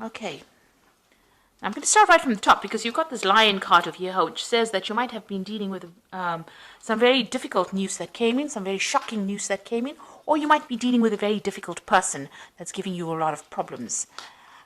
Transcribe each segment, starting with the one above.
Okay. I'm going to start right from the top because you've got this lion card over here, which says that you might have been dealing with some very difficult news that came in, some very shocking news that came in, or you might be dealing with a very difficult person that's giving you a lot of problems.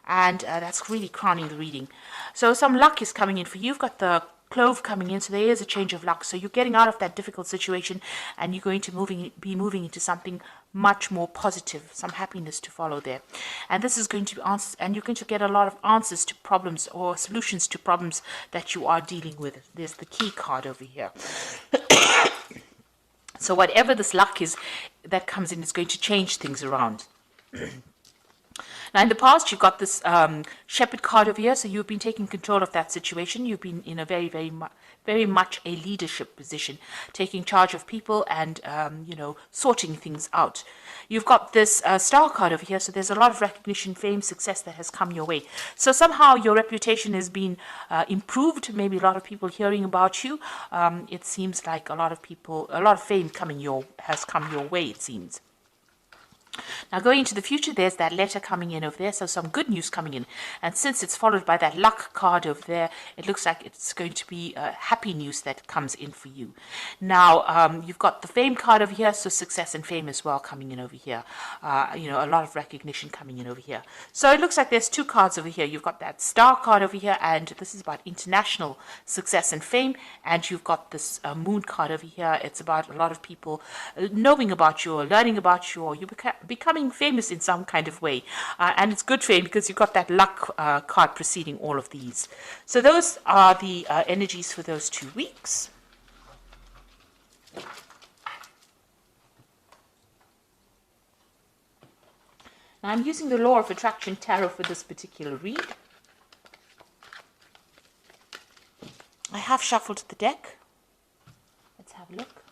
And that's really crowning the reading. So some luck is coming in for you. You've got the clove coming in, so there is a change of luck. So you're getting out of that difficult situation, and you're going to be moving into something much more positive, some happiness to follow there. And this is going to be answers, and you're going to get a lot of answers to problems or solutions to problems that you are dealing with. There's the key card over here. So whatever this luck is that comes in is going to change things around. Now, in the past, you've got this shepherd card over here, so you've been taking control of that situation. You've been in a very much a leadership position, taking charge of people and, sorting things out. You've got this star card over here, so there's a lot of recognition, fame, success that has come your way. So somehow your reputation has been improved, maybe a lot of people hearing about you. It seems like a lot of fame has come your way, it seems. Now, going into the future, there's that letter coming in over there, so some good news coming in. And since it's followed by that luck card over there, it looks like it's going to be happy news that comes in for you. Now, you've got the fame card over here, so success and fame as well coming in over here. A lot of recognition coming in over here. So it looks like there's two cards over here. You've got that star card over here, and this is about international success and fame. And you've got this moon card over here. It's about a lot of people knowing about you or learning about you, or you becoming famous in some kind of way. And it's good fame because you've got that luck card preceding all of these. So those are the energies for those 2 weeks. Now I'm using the Law of Attraction Tarot for this particular read. I have shuffled the deck. Let's have a look.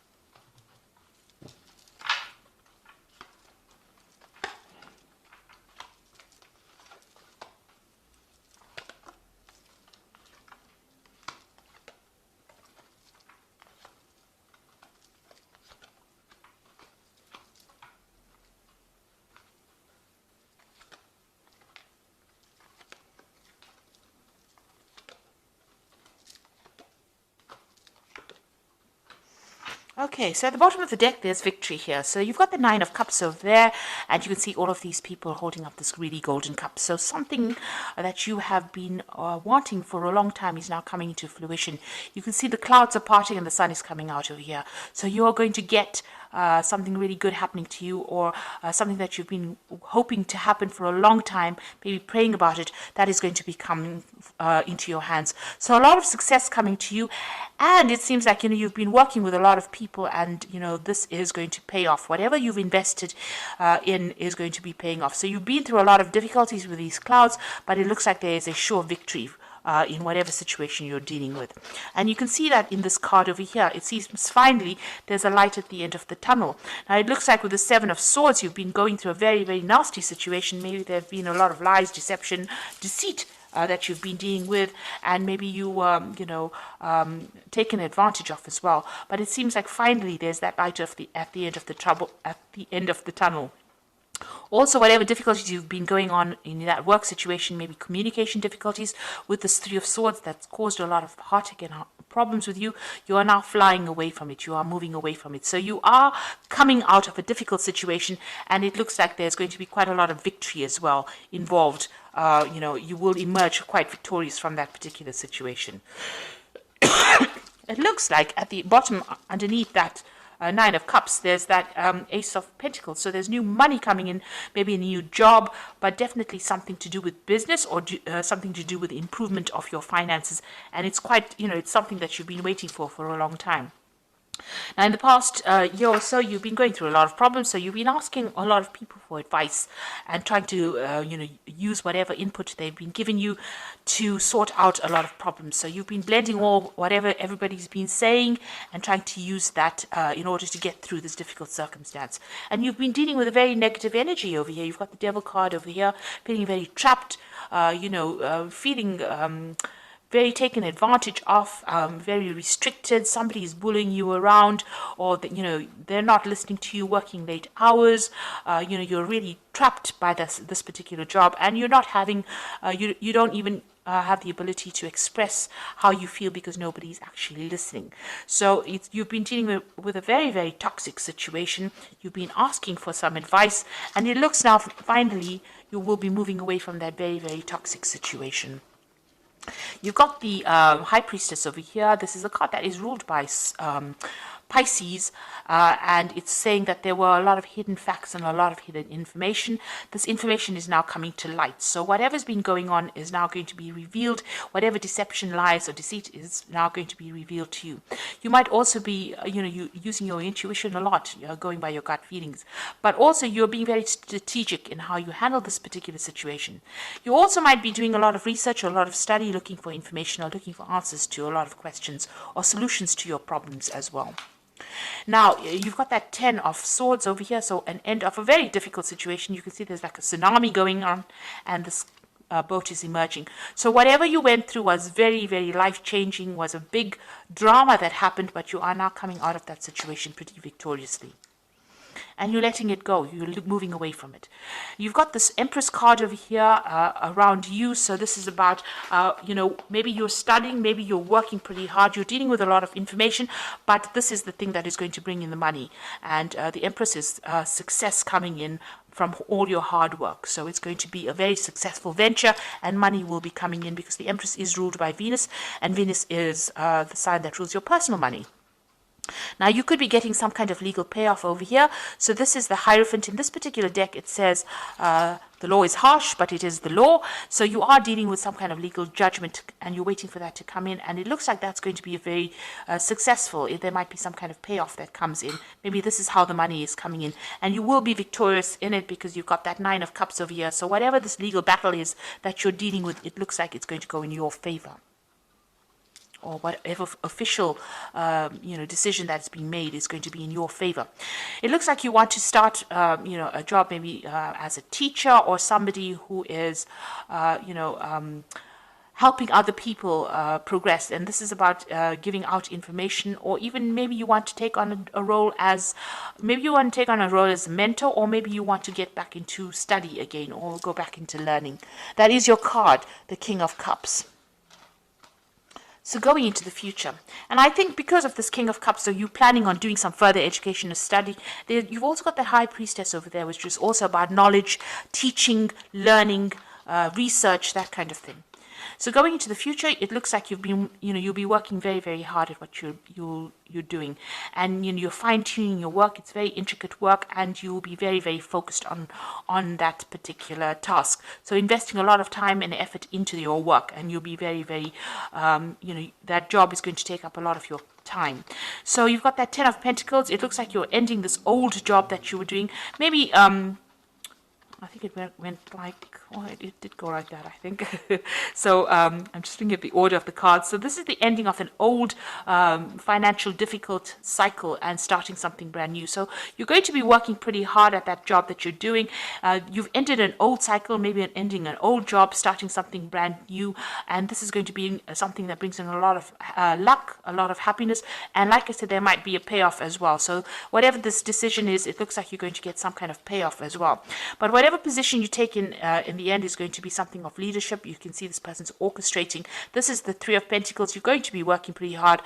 Okay, so at the bottom of the deck, there's victory here. So you've got the Nine of Cups over there, and you can see all of these people holding up this really golden cup. So something that you have been wanting for a long time is now coming into fruition. You can see the clouds are parting and the sun is coming out over here. So you're going to get something really good happening to you, or something that you've been hoping to happen for a long time, maybe praying about it, that is going to be coming into your hands. So a lot of success coming to you, and it seems like you've been working with a lot of people, and this is going to pay off. Whatever you've invested in is going to be paying off. So you've been through a lot of difficulties with these clouds, but it looks like there is a sure victory in whatever situation you're dealing with. And you can see that in this card over here. It seems finally there's a light at the end of the tunnel. Now it looks like with the Seven of Swords, you've been going through a very, very nasty situation. Maybe there have been a lot of lies, deception, deceit that you've been dealing with, and maybe you taken advantage of as well. But it seems like finally there's that light at the end of the tunnel. Also, whatever difficulties you've been going on in that work situation, maybe communication difficulties with this Three of Swords that's caused a lot of heartache and problems with you, you are now flying away from it. You are moving away from it. So you are coming out of a difficult situation, and it looks like there's going to be quite a lot of victory as well involved. You will emerge quite victorious from that particular situation. It looks like at the bottom, underneath that Nine of Cups, there's that Ace of Pentacles. So there's new money coming in, maybe a new job, but definitely something to do with business, or something to do with the improvement of your finances. And it's quite, it's something that you've been waiting for a long time. Now, in the past year or so, you've been going through a lot of problems, so you've been asking a lot of people for advice and trying to, use whatever input they've been giving you to sort out a lot of problems. So you've been blending whatever everybody's been saying and trying to use that in order to get through this difficult circumstance. And you've been dealing with a very negative energy over here. You've got the Devil card over here, feeling very trapped, feeling very taken advantage of, very restricted. Somebody is bullying you around, or that, they're not listening to you, working late hours. You're really trapped by this particular job, and you're not having, you don't even have the ability to express how you feel because nobody's actually listening. So you've been dealing with a very, very toxic situation. You've been asking for some advice, and it looks now finally you will be moving away from that very, very toxic situation. You've got the High Priestess over here. This is a card that is ruled by Pisces, and it's saying that there were a lot of hidden facts and a lot of hidden information. This information is now coming to light. So whatever's been going on is now going to be revealed. Whatever deception, lies, or deceit is now going to be revealed to you. You might also be, using your intuition a lot, going by your gut feelings. But also you're being very strategic in how you handle this particular situation. You also might be doing a lot of research or a lot of study, looking for information or looking for answers to a lot of questions or solutions to your problems as well. Now, you've got that 10 of Swords over here, so an end of a very difficult situation. You can see there's like a tsunami going on, and this boat is emerging. So whatever you went through was very, very life-changing, was a big drama that happened, but you are now coming out of that situation pretty victoriously. And you're letting it go. You're moving away from it. You've got this Empress card over here around you. So this is about, maybe you're studying, maybe you're working pretty hard. You're dealing with a lot of information, but this is the thing that is going to bring in the money. And the Empress is success coming in from all your hard work. So it's going to be a very successful venture, and money will be coming in because the Empress is ruled by Venus, and Venus is the sign that rules your personal money. Now, you could be getting some kind of legal payoff over here. So this is the Hierophant. In this particular deck, it says the law is harsh, but it is the law. So you are dealing with some kind of legal judgment, and you're waiting for that to come in. And it looks like that's going to be a very successful. There might be some kind of payoff that comes in. Maybe this is how the money is coming in. And you will be victorious in it because you've got that 9 of Cups over here. So whatever this legal battle is that you're dealing with, it looks like it's going to go in your favor. Or whatever official, decision that's being made is going to be in your favor. It looks like you want to start, a job maybe as a teacher or somebody who is, helping other people progress. And this is about giving out information, or even maybe you want to take on a role as, a mentor, or maybe you want to get back into study again or go back into learning. That is your card, the King of Cups. So going into the future, and I think because of this King of Cups, so you're planning on doing some further education or study, you've also got the High Priestess over there, which is also about knowledge, teaching, learning, research, that kind of thing. So going into the future, it looks like you'll be working very, very hard at what you're doing, and you're fine-tuning your work. It's very intricate work, and you'll be very, very focused on that particular task. So investing a lot of time and effort into your work, and you'll be very, very, that job is going to take up a lot of your time. So you've got that 10 of Pentacles. It looks like you're ending this old job that you were doing. Maybe I think it went like, it did go like that, I think. So I'm just looking at the order of the cards. So this is the ending of an old financial difficult cycle and starting something brand new. So you're going to be working pretty hard at that job that you're doing. You've ended an old cycle, maybe ending an old job, starting something brand new. And this is going to be something that brings in a lot of luck, a lot of happiness. And like I said, there might be a payoff as well. So whatever this decision is, it looks like you're going to get some kind of payoff as well. But whatever position you take in the end is going to be something of leadership. You can see this person's orchestrating. This is the 3 of Pentacles. You're going to be working pretty hard,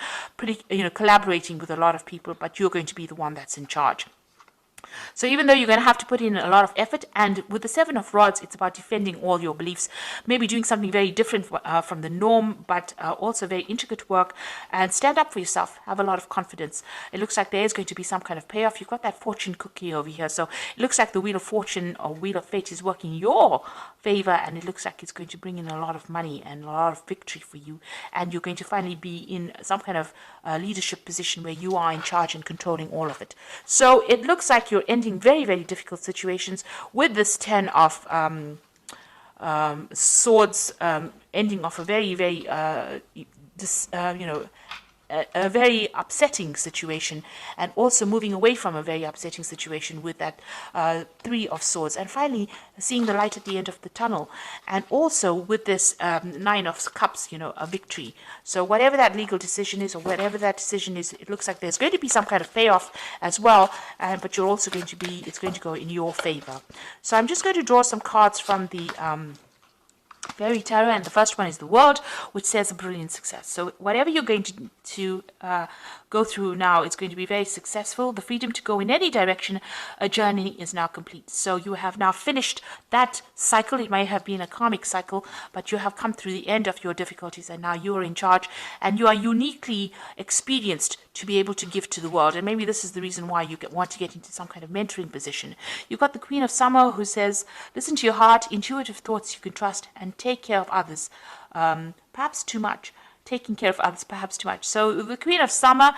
collaborating with a lot of people, but you're going to be the one that's in charge. So even though you're going to have to put in a lot of effort, and with the 7 of Rods, it's about defending all your beliefs, maybe doing something very different from the norm, but also very intricate work, and stand up for yourself. Have a lot of confidence. It looks like there is going to be some kind of payoff. You've got that fortune cookie over here, so it looks like the Wheel of Fortune or Wheel of Fate is working in your favor, and it looks like it's going to bring in a lot of money and a lot of victory for you, and you're going to finally be in some kind of leadership position where you are in charge and controlling all of it. So it looks like you're ending very, very difficult situations with this 10 of Swords, ending off a very, very a very upsetting situation, and also moving away from a very upsetting situation with that Three of Swords, and finally seeing the light at the end of the tunnel, and also with this Nine of Cups, a victory. So whatever that legal decision is, or whatever that decision is, it looks like there's going to be some kind of payoff as well, but you're also going to be, it's going to go in your favor. So I'm just going to draw some cards from the Fairy Tarot, and the first one is the World, which says a brilliant success. So whatever you're going to go through now, it's going to be very successful. The freedom to go in any direction, a journey is now complete. So you have now finished that cycle. It may have been a karmic cycle, but you have come through the end of your difficulties, and now you are in charge, and you are uniquely experienced to be able to give to the world. And maybe this is the reason why you want to get into some kind of mentoring position. You've got the Queen of Summer, who says, listen to your heart, intuitive thoughts you can trust, and take care of others, perhaps too much. Taking care of others, perhaps too much. So the Queen of Summer,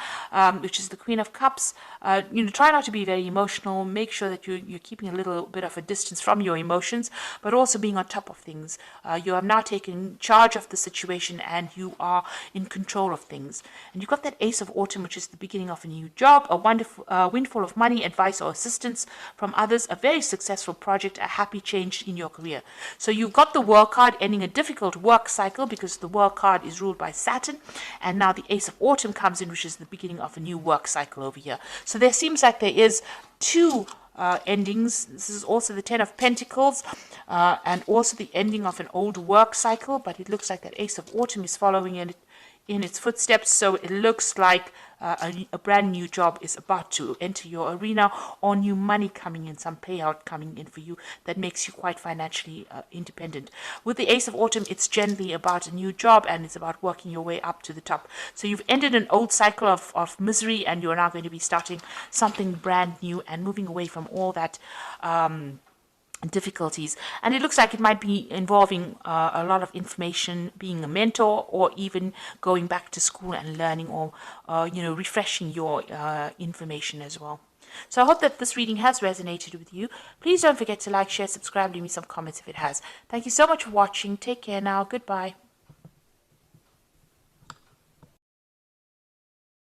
which is the Queen of Cups, try not to be very emotional. Make sure that you're keeping a little bit of a distance from your emotions, but also being on top of things. You have now taken charge of the situation, and you are in control of things. And you've got that Ace of Autumn, which is the beginning of a new job, a wonderful windfall of money, advice, or assistance from others, a very successful project, a happy change in your career. So you've got the World card, ending a difficult work cycle, because the World card is ruled by Saturn, and now the Ace of Autumn comes in, which is the beginning of a new work cycle over here. So there seems like there is two endings. This is also the Ten of Pentacles, and also the ending of an old work cycle, but it looks like that Ace of Autumn is following in its footsteps. So it looks like a brand new job is about to enter your arena, or new money coming in, some payout coming in for you that makes you quite financially independent. With the Ace of Autumn, it's generally about a new job, and it's about working your way up to the top. So you've ended an old cycle of misery, and you're now going to be starting something brand new and moving away from all that difficulties. And it looks like it might be involving a lot of information, being a mentor, or even going back to school and learning, or refreshing your information as well. So I hope that this reading has resonated with you. Please don't forget to like, share, subscribe, leave me some comments if it has. Thank you so much for watching. Take care now. Goodbye.